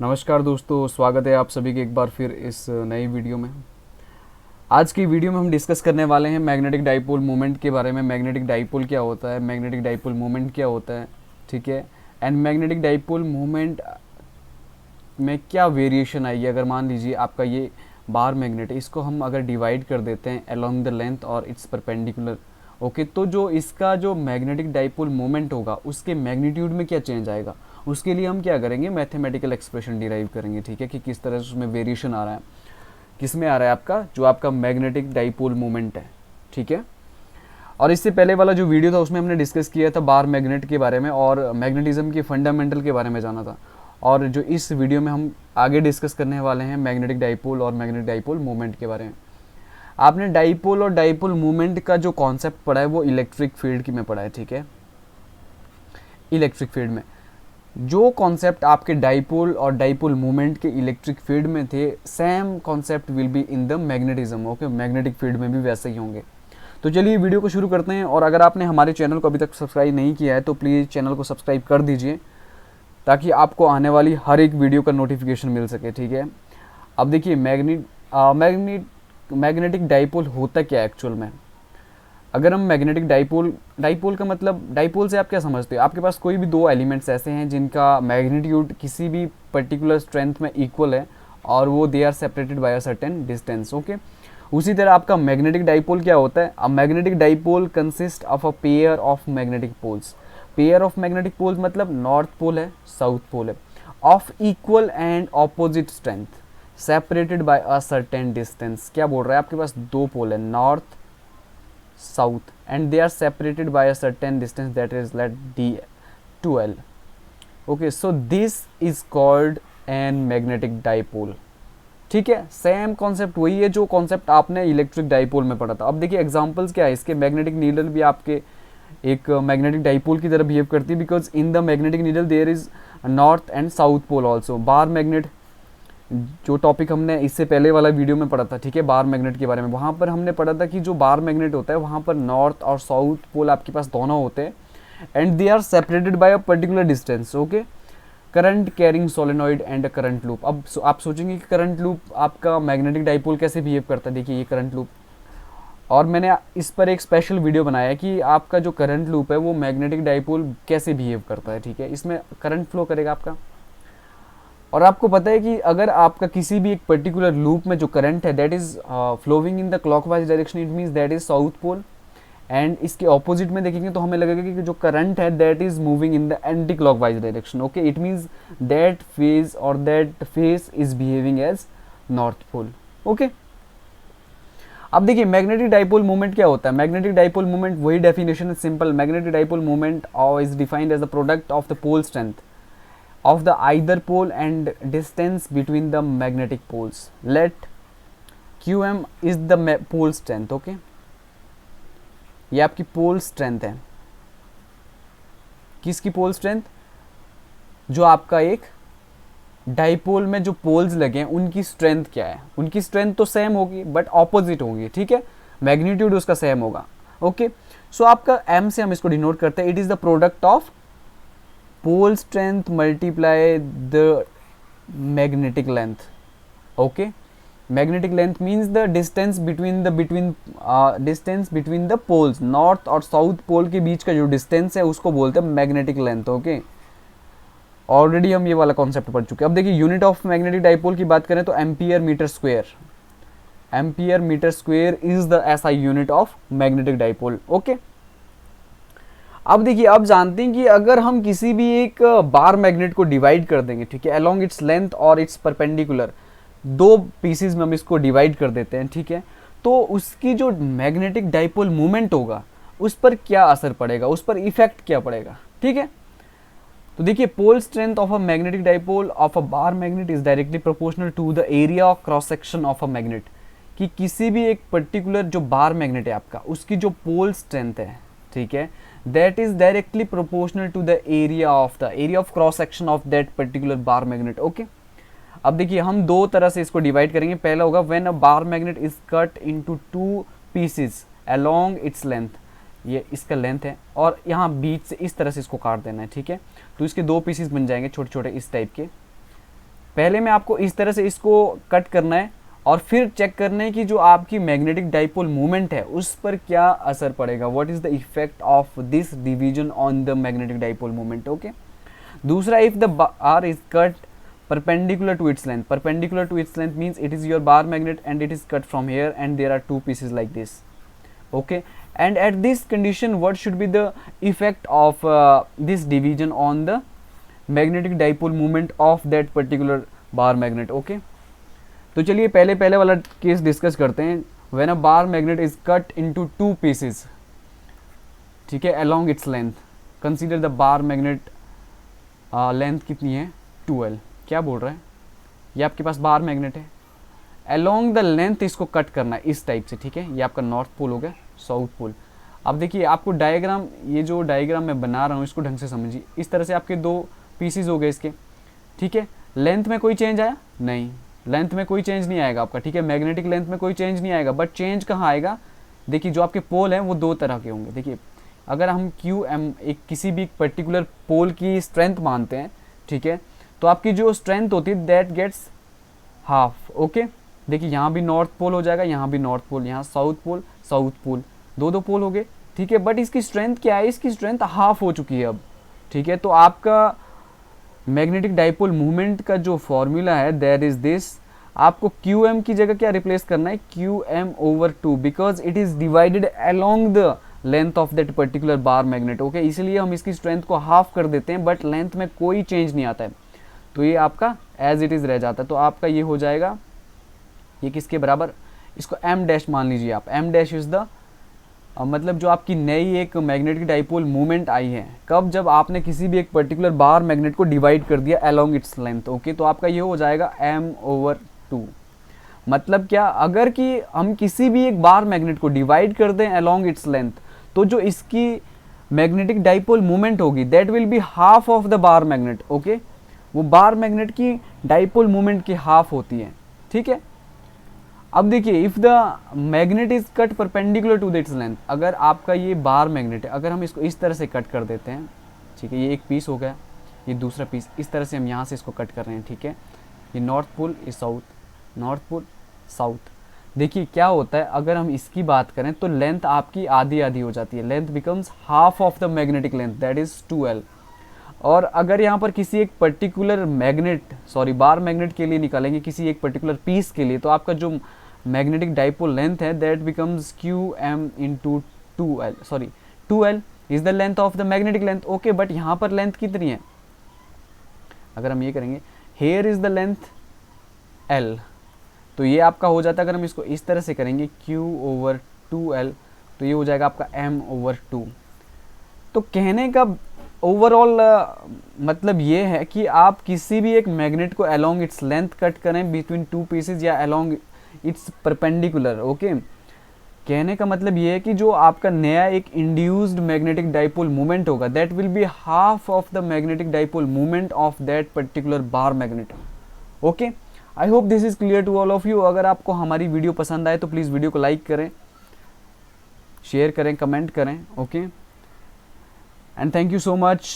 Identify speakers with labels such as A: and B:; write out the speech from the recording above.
A: नमस्कार दोस्तों, स्वागत है आप सभी के एक बार फिर इस नई वीडियो में। आज की वीडियो में हम डिस्कस करने वाले हैं मैग्नेटिक डाइपोल मोमेंट के बारे में। मैग्नेटिक डाइपोल क्या होता है, मैग्नेटिक डाइपोल मोमेंट क्या होता है, ठीक है। एंड मैग्नेटिक डाइपोल मोमेंट में क्या वेरिएशन आएगी अगर मान लीजिए आपका ये बार मैग्नेट है, इसको हम अगर डिवाइड कर देते हैं अलोंग द लेंथ और इट्स परपेंडिकुलर, ओके, तो जो इसका जो मैग्नेटिक डाइपोल मोमेंट होगा उसके मैग्नीट्यूड में क्या चेंज आएगा, उसके लिए हम क्या करेंगे, मैथमेटिकल एक्सप्रेशन डिराइव करेंगे, ठीक है, कि किस तरह से उसमें वेरिएशन आ रहा है, किस में आ रहा है आपका जो आपका मैग्नेटिक डाइपोल मोमेंट है, ठीक है। और इससे पहले वाला जो वीडियो था उसमें हमने डिस्कस किया था बार मैग्नेट के बारे में और मैग्नेटिज्म के फंडामेंटल के बारे में जाना था। और जो इस वीडियो में हम आगे डिस्कस करने वाले हैं मैग्नेटिक डाइपोल और मैग्नेटिक डाइपोल मोमेंट के बारे में। आपने डाइपोल और डाइपोल मोमेंट का जो कॉन्सेप्ट पढ़ा है वो इलेक्ट्रिक फील्ड की में पढ़ा है, ठीक है। इलेक्ट्रिक फील्ड में जो कॉन्सेप्ट आपके डाइपोल और डाइपोल मोमेंट के इलेक्ट्रिक फील्ड में थे, same concept will be in the magnetism, okay, magnetic field में भी वैसे ही होंगे। तो चलिए वीडियो को शुरू करते हैं। और अगर आपने हमारे चैनल को अभी तक सब्सक्राइब नहीं किया है तो प्लीज़ चैनल को सब्सक्राइब कर दीजिए ताकि आपको आने वाली हर एक वीडियो का नोटिफिकेशन मिल सके, ठीक है। अब देखिए मैग्नेटिक डाइपोल होता क्या है एक्चुअल में। अगर हम मैग्नेटिक डाइपोल का मतलब, डाइपोल से आप क्या समझते हो, आपके पास कोई भी दो एलिमेंट्स ऐसे हैं जिनका मैग्नीट्यूड किसी भी पर्टिकुलर स्ट्रेंथ में इक्वल है और वो they are separated by a certain distance, okay. उसी तरह आपका मैग्नेटिक डाइपोल क्या होता है, a magnetic dipole consist of a pair of magnetic poles. Pair of magnetic poles मतलब नॉर्थ पोल है, साउथ पोल है, of equal and opposite strength separated by a certain distance. क्या बोल रहा है, आपके पास दो पोल है, north south, and they are separated by a certain distance that is let d2l, okay. So this is called an magnetic dipole, ठीक है। सेम कॉन्सेप्ट वही है जो कॉन्सेप्ट आपने इलेक्ट्रिक डाइपोल में पढ़ा था। अब देखिए एग्जांपल्स क्या है इसके। मैग्नेटिक नीडल भी आपके एक मैग्नेटिक डाइपोल की तरह बिहेव करती है because in the magnetic needle there is north and south pole also. Bar magnet जो टॉपिक हमने इससे पहले वाला वीडियो में पढ़ा था, ठीक है, बार मैग्नेट के बारे में, वहाँ पर हमने पढ़ा था कि जो बार मैग्नेट होता है वहाँ पर नॉर्थ और साउथ पोल आपके पास दोनों होते हैं and they are separated by a particular distance, okay. Current carrying solenoid and current loop. अब आप सोचेंगे कि करंट लूप आपका मैग्नेटिक डाइपोल कैसे बिहेव करता है। देखिए ये करंट लूप, और मैंने इस पर एक स्पेशल वीडियो बनाया कि आपका जो करंट लूप है वो मैग्नेटिक डाइपोल कैसे बिहेव करता है, ठीक है। इसमें करंट फ्लो करेगा आपका, और आपको पता है कि अगर आपका किसी भी एक पर्टिकुलर लूप में जो करंट है that is flowing in the clockwise direction, it means that is south pole. And इसके ऑपोजिट में देखेंगे तो हमें लगेगा कि जो करंट है that is moving in the anti clockwise direction, okay. It means that face और that face is behaving as north pole, okay. अब देखिए मैग्नेटिक डाइपोल मोमेंट क्या होता है। मैग्नेटिक डाइपोल मोमेंट वही डेफिनेशन है, simple. Magnetic dipole moment is defined as the product of the pole strength of the either pole and distance between the magnetic poles. Let qm is the pole strength, okay। ये आपकी pole strength है। किसकी pole strength, जो आपका एक dipole में जो poles लगे हैं उनकी स्ट्रेंथ क्या है। उनकी स्ट्रेंथ तो सेम होगी बट ऑपोजिट होगी, ठीक है, मैग्नीट्यूड उसका सेम होगा, ओके। सो आपका m से हम इसको डिनोट करते हैं, it is the product of pole strength multiply the magnetic length, okay. Magnetic length means the distance between the poles. North और साउथ पोल के बीच का जो डिस्टेंस है उसको बोलते हैं मैग्नेटिक लेंथ, ओके। ऑलरेडी हम ये वाला कॉन्सेप्ट पढ़ चुके हैं। अब देखिए यूनिट ऑफ मैग्नेटिक डाइपोल की बात करें तो ampere metre square. Ampere metre square is the SI unit of magnetic dipole, okay. अब देखिए, अब जानते हैं कि अगर हम किसी भी एक बार मैग्नेट को डिवाइड कर देंगे, ठीक है, अलोंग इट्स लेंथ और इट्स परपेंडिकुलर, दो पीसेस में हम इसको डिवाइड कर देते हैं, ठीक है, तो उसकी जो मैग्नेटिक डाइपोल मूवमेंट होगा उस पर क्या असर पड़ेगा, उस पर इफेक्ट क्या पड़ेगा, ठीक है। तो देखिए pole strength of a magnetic dipole of a bar magnet is directly proportional to the area of cross section of a magnet. कि किसी भी एक पर्टिकुलर जो बार मैग्नेट है आपका, उसकी जो पोल स्ट्रेंथ है, ठीक है, that is directly proportional to the area of cross section of that particular bar magnet, okay। अब देखिए हम दो तरह से इसको डिवाइड करेंगे। पहला होगा when a bar magnet is cut into two pieces along its length, ये इसका लेंथ है और यहाँ बीच से इस तरह से इसको काट देना है, ठीक है। तो इसके दो पीसेस बन जाएंगे छोटे छोटे इस टाइप के, पहले में आपको इस तरह से इसको कट करना है और फिर चेक करना है कि जो आपकी मैग्नेटिक डाइपोल मूवमेंट है उस पर क्या असर पड़ेगा, what is the effect of this division on the magnetic dipole movement. Okay, दूसरा, if the bar is cut perpendicular to its length, perpendicular to its length means it is your bar magnet and it is cut from here and there are two pieces like this. Okay, and at this condition what should be the effect of this division on the magnetic dipole moment of that particular bar magnet. Okay, तो चलिए पहले वाला case discuss करते हैं। when a bar magnet is cut into two pieces, ठीक है, along its length, consider the bar magnet length कितनी है 2L। क्या बोल रहा है, ये आपके पास बार मैग्नेट है, अलोंग द लेंथ इसको कट करना है इस टाइप से, ठीक है। ये आपका नॉर्थ पोल हो गया, साउथ पोल। अब देखिए आपको डायग्राम, ये जो डायग्राम मैं बना रहा हूँ इसको ढंग से समझिए। इस तरह से आपके दो पीसीज हो गए इसके, ठीक है। लेंथ में कोई चेंज आया नहीं, लेंथ में कोई चेंज नहीं आएगा आपका, ठीक है। मैग्नेटिक लेंथ में कोई चेंज नहीं आएगा, बट चेंज कहाँ आएगा, देखिए जो आपके पोल हैं वो दो तरह के होंगे। देखिए अगर हम क्यू एम एक किसी भी पर्टिकुलर पोल की स्ट्रेंथ मानते हैं, ठीक है, तो आपकी जो स्ट्रेंथ होती है दैट गेट्स हाफ। ओके, देखिए यहाँ भी नॉर्थ पोल हो जाएगा, यहाँ भी नॉर्थ पोल, यहाँ साउथ पोल, दो पोल हो गए, ठीक है। बट इसकी स्ट्रेंथ क्या है, इसकी स्ट्रेंथ हाफ हो चुकी है अब, ठीक है। तो आपका मैग्नेटिक डाइपोल मूवमेंट का जो फॉर्मूला है दैट इज दिस, आपको क्यू एम की जगह क्या रिप्लेस करना है, Q M over 2, because it is divided along the length of that particular bar magnet. Okay, इसलिए हम इसकी स्ट्रेंथ को हाफ कर देते हैं, बट लेंथ में कोई चेंज नहीं आता है, तो ये आपका एज इट इज़ रह जाता है। तो आपका ये हो जाएगा, ये किसके बराबर, इसको एम डैश मान लीजिए आप। एम डैश इज़ द मतलब जो आपकी नई एक मैग्नेटिक डाइपोल मूवमेंट आई है, कब, जब आपने किसी भी एक पर्टिकुलर बार मैग्नेट को डिवाइड कर दिया अलोंग इट्स लेंथ। ओके, तो आपका ये हो जाएगा एम ओवर 2। मतलब क्या, अगर कि हम किसी भी एक बार मैग्नेट को डिवाइड कर दें अलोंग इट्स लेंथ, तो जो इसकी मैग्नेटिक डाइपोल मूवमेंट होगी that will be half of the bar magnet. Okay, वो बार मैग्नेट की डाइपोल मूवमेंट की हाफ होती है, ठीक है। अब देखिए if the magnet is cut perpendicular to its length, अगर आपका ये बार मैग्नेट है, अगर हम इसको इस तरह से कट कर देते हैं, ठीक है, ये एक पीस हो गया, ये दूसरा पीस, इस तरह से हम यहाँ से इसको कट कर रहे हैं, ठीक है। ये नॉर्थ पोल, ये साउथ, नॉर्थ पोल साउथ। देखिए क्या होता है, अगर हम इसकी बात करें तो लेंथ आपकी आधी आधी हो जाती है, length becomes half of the magnetic length that is 2L। और अगर यहाँ पर किसी एक पर्टिकुलर बार मैग्नेट के लिए निकालेंगे, किसी एक पर्टिकुलर पीस के लिए, तो आपका जो मैग्नेटिक डाइपोल लेंथ है that becomes Q M into 2L is the length of the magnetic length. Okay, but यहाँ पर लेंथ कितनी है, अगर हम ये करेंगे, here is the length L, तो ये आपका हो जाता है, अगर हम इसको इस तरह से करेंगे Q ओवर 2L, तो ये हो जाएगा आपका M ओवर 2। तो कहने का ओवरऑल मतलब ये है कि आप किसी भी एक मैग्नेट को अलोंग इट्स लेंथ कट करें बिटवीन टू पीसेज या अलोंग इट्स परपेंडिकुलर। ओके, कहने का मतलब ये है कि जो आपका नया एक इंड्यूस्ड मैग्नेटिक डाइपोल मूवमेंट होगा that will be half of the magnetic dipole movement of that particular bar magnet. Okay, I hope this is clear to all of you. अगर आपको हमारी वीडियो पसंद आए तो प्लीज़ वीडियो को like करें, share करें, कमेंट करें। Okay, and thank you so much